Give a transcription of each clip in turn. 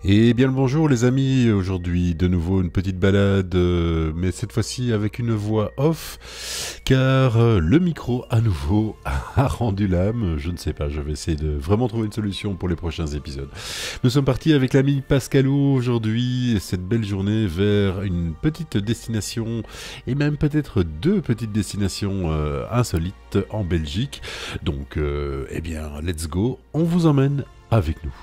Et bien le bonjour les amis, aujourd'hui de nouveau une petite balade, mais cette fois-ci avec une voix off, car le micro à nouveau a rendu l'âme, je ne sais pas, je vais essayer de vraiment trouver une solution pour les prochains épisodes. Nous sommes partis avec l'ami Pascalou aujourd'hui, cette belle journée vers une petite destination, et même peut-être deux petites destinations insolites en Belgique, donc eh bien let's go, on vous emmène avec nous.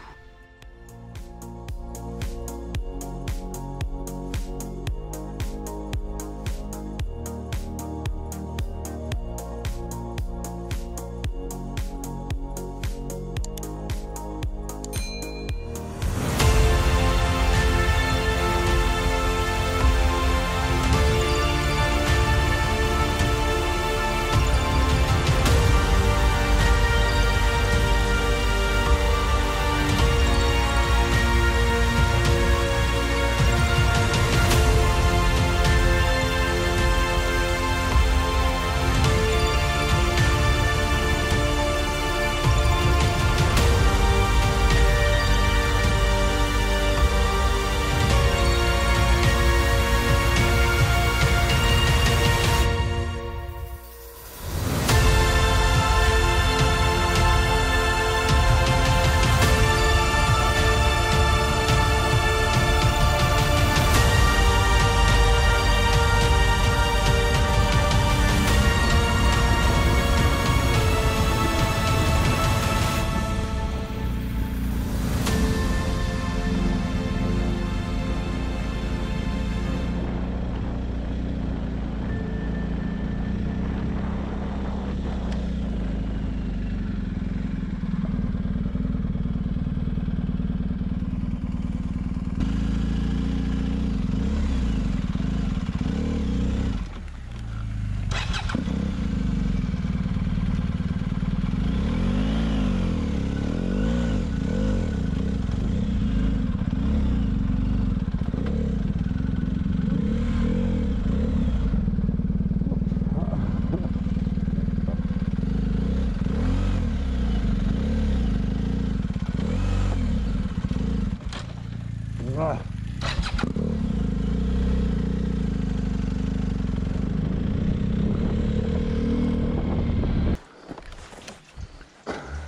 Ah.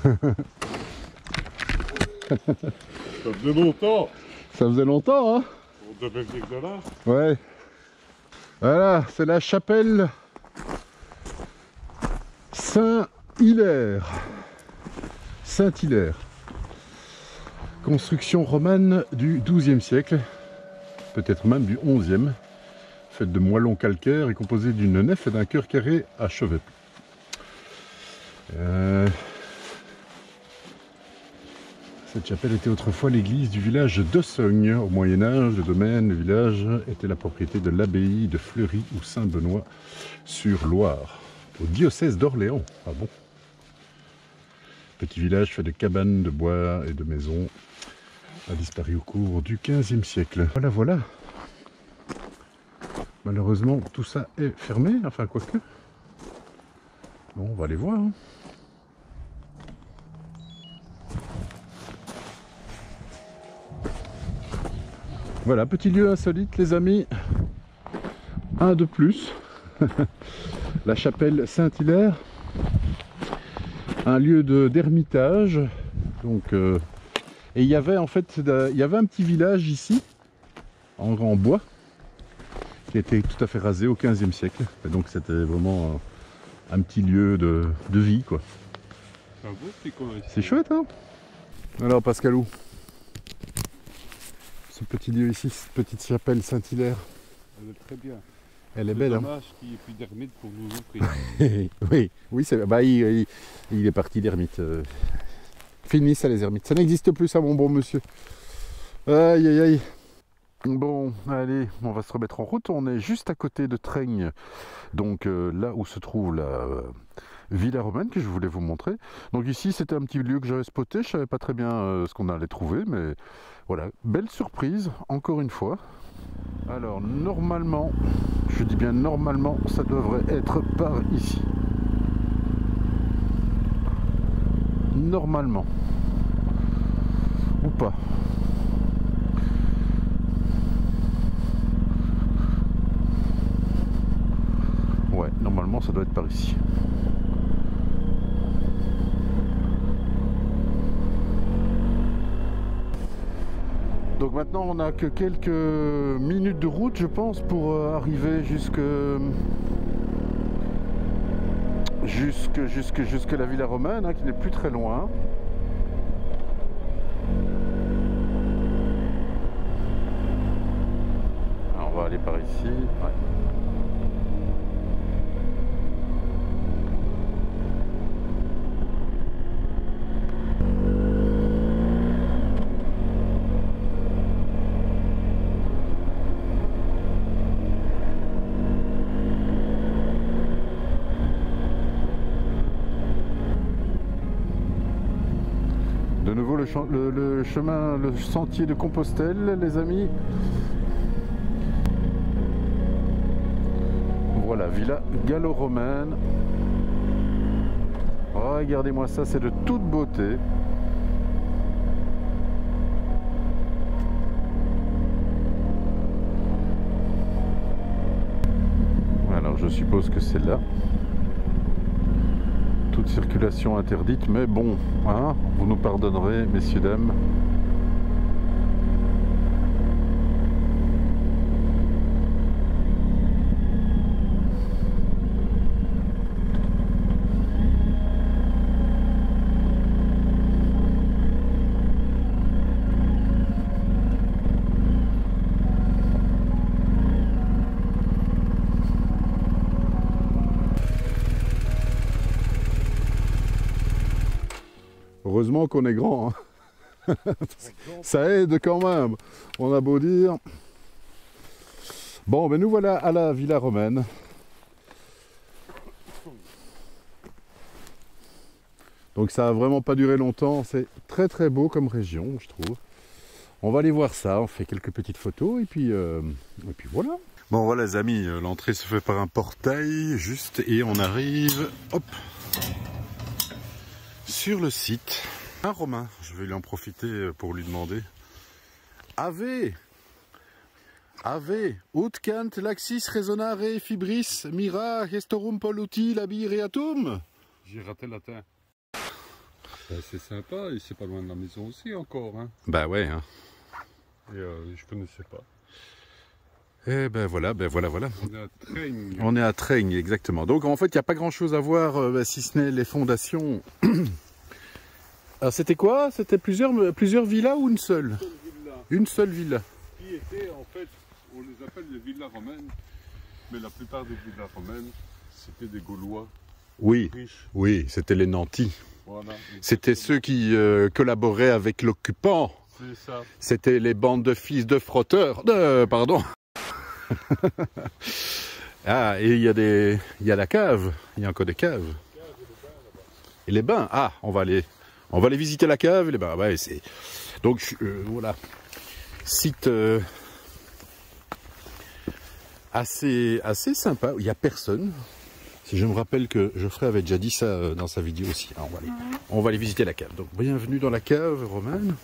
Ça faisait longtemps. Ça faisait longtemps, hein? On devait venir de là. Ouais. Voilà, c'est la chapelle Saint-Hilaire. Saint-Hilaire. Construction romane du XIIe siècle, peut-être même du XIe, faite de moellons calcaires et composée d'une nef et d'un chœur carré à chevet. Cette chapelle était autrefois l'église du village d'Ossogne. Au Moyen-Âge, le domaine, le village était la propriété de l'abbaye de Fleury ou Saint-Benoît-sur-Loire, au diocèse d'Orléans. Ah bon? Petit village fait de cabanes, de bois et de maisons, a disparu au cours du XVe siècle. Voilà, voilà. Malheureusement, tout ça est fermé, enfin quoique. Bon, on va aller voir. Hein. Voilà, petit lieu insolite, les amis. Un de plus. La chapelle Saint-Hilaire. Un lieu d'ermitage. Donc, et il y avait en fait, il y avait un petit village ici, en bois, qui a été tout à fait rasé au XVe siècle. Et donc c'était vraiment un petit lieu de vie, quoi. C'est un beau petit coin ici. C'est chouette, hein? Alors Pascalou, ce petit lieu ici, cette petite chapelle Saint-Hilaire. Elle est très bien. Elle est belle, hein? Dommage qu'il n'y ait plus d'ermite pour nous offrir. Oui, c'est bah, il est parti l'ermite. Fini ça les ermites. Ça n'existe plus ça mon bon monsieur. Aïe aïe aïe. Bon, allez, on va se remettre en route. On est juste à côté de Traigne. Donc là où se trouve la Villa romaine que je voulais vous montrer. Donc ici c'était un petit lieu que j'avais spoté. Je savais pas très bien ce qu'on allait trouver. Mais voilà, belle surprise encore une fois. Alors normalement, je dis bien normalement, ça devrait être par ici. Normalement. Ou pas. normalement ça doit être par ici. Donc maintenant on n'a que quelques minutes de route je pense pour arriver jusque la Villa Romaine hein, qui n'est plus très loin. Alors, on va aller par ici. Ouais. De nouveau le chemin, le sentier de Compostelle, les amis. Voilà, Villa gallo-romaine. Regardez-moi ça, c'est de toute beauté. Alors je suppose que c'est là. Toute circulation interdite, mais bon, hein, vous nous pardonnerez, messieurs, dames. Heureusement qu'on est grand, hein. Ça aide quand même, on a beau dire. Bon, ben nous voilà à la Villa Romaine. Donc ça a vraiment pas duré longtemps, c'est très très beau comme région, je trouve. On va aller voir ça, on fait quelques petites photos et puis voilà. Bon voilà les amis, l'entrée se fait par un portail juste et on arrive, hop, sur le site. Un Romain, je vais lui en profiter pour lui demander. Ave, ut cant laxis resonare fibris mira gestorum polluti labi reatum. J'ai raté le latin. C'est sympa et c'est pas loin de la maison aussi encore. Hein. Bah ouais. Hein. Et je connaissais pas. Et ben voilà. On est à Traigne. On est à Traigne, exactement. Donc en fait, il n'y a pas grand-chose à voir si ce n'est les fondations. Alors c'était quoi? C'était plusieurs villas ou une seule? Une seule villa. Qui était en fait, on les appelle les villas romaines, mais la plupart des villas romaines, c'était des Gaulois. Oui, riches. Oui, c'était les nantis. Voilà, c'était ceux qui collaboraient avec l'occupant. C'est ça. C'était les bandes de fils de frotteurs. Pardon. Ah, et il y a la cave. Il y a encore des caves. Et les bains. Ah, on va aller visiter la cave et les bains. Ouais, c'est donc voilà. Site assez sympa. Il n'y a personne. Si je me rappelle que Geoffrey avait déjà dit ça dans sa vidéo aussi. Alors, on va aller visiter la cave. Donc bienvenue dans la cave romaine.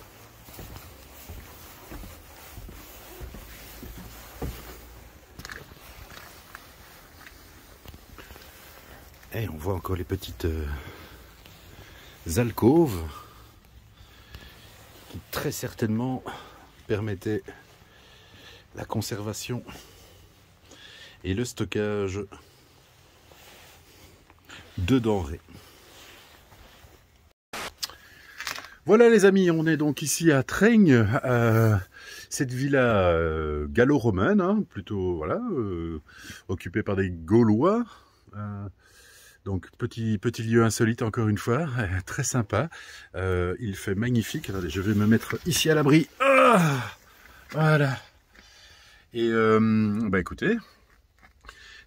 Et on voit encore les petites alcôves qui très certainement permettaient la conservation et le stockage de denrées. Voilà les amis, on est donc ici à Traigne, cette villa gallo-romaine, hein, plutôt voilà, occupée par des Gaulois. Donc petit lieu insolite encore une fois, très sympa. Il fait magnifique. Attendez, je vais me mettre ici à l'abri. Ah, voilà. Et bah écoutez,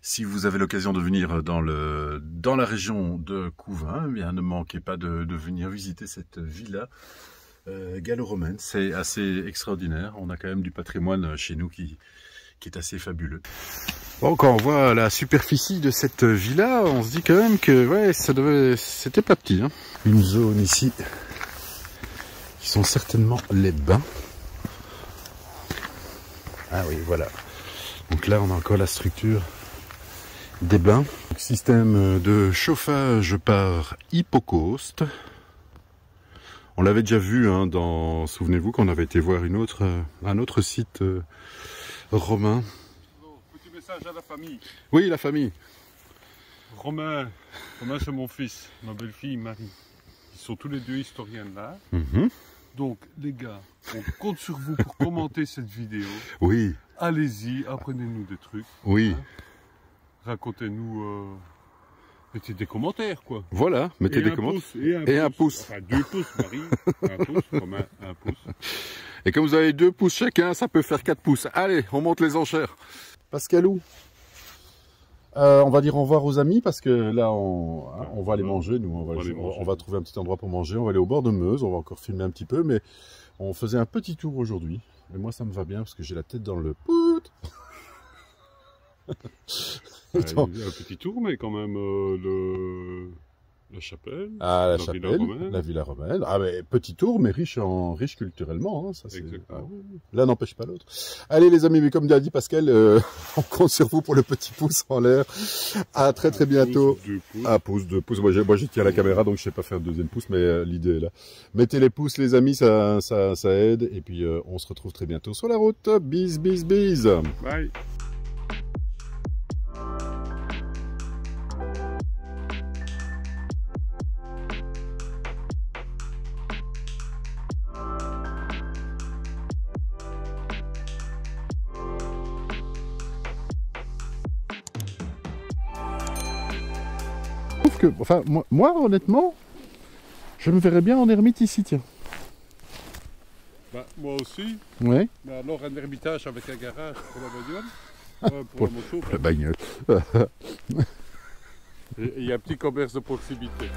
si vous avez l'occasion de venir dans la région de Couvain, eh bien ne manquez pas de venir visiter cette villa gallo-romaine. C'est assez extraordinaire. On a quand même du patrimoine chez nous qui est assez fabuleux. Bon, quand on voit la superficie de cette villa, on se dit quand même que ouais, c'était pas petit. Hein. Une zone ici qui sont certainement les bains. Ah oui, voilà. Donc là, on a encore la structure des bains. Système de chauffage par Hypocaust. On l'avait déjà vu, hein, souvenez-vous qu'on avait été voir un autre site romain. Petit message à la famille. Oui, la famille. Romain c'est mon fils, ma belle-fille Marie. Ils sont tous les deux historiens de l'art. Donc les gars, on compte sur vous pour commenter cette vidéo. Oui. Allez-y, apprenez-nous des trucs. Oui. Hein. Racontez-nous, mettez des commentaires quoi. Voilà, mettez des commentaires. Et un pouce. Enfin 2 pouces Marie, un pouce, Romain, un pouce. Et comme vous avez 2 pouces chacun, ça peut faire 4 pouces. Allez, on monte les enchères. Pascalou, on va dire au revoir aux amis parce que là, on va aller manger. Nous, on va trouver un petit endroit pour manger. On va aller au bord de Meuse. On va encore filmer un petit peu, mais on faisait un petit tour aujourd'hui. Et moi, ça me va bien parce que j'ai la tête dans le pout. Un petit tour, mais quand même la chapelle, la chapelle, chapelle, la villa romaine. Ah mais petit tour, mais riche culturellement. Hein, ça, exactement. L'un n'empêche pas l'autre. Allez les amis, mais comme l'a dit Pascal, on compte sur vous pour le petit pouce en l'air. À très bientôt. Un pouce, 2 pouces. Moi je tiens la caméra, donc je sais pas faire le 2e pouce, mais l'idée est là. Mettez les pouces les amis, ça aide. Et puis on se retrouve très bientôt sur la route. Bis. Bye. Enfin, moi, honnêtement, je me verrais bien en ermite ici, tiens. Bah, moi aussi. Ouais. Mais alors un ermitage avec un garage pour la bagnole, pour la moto. La bagnole. Et il y a un petit commerce de proximité.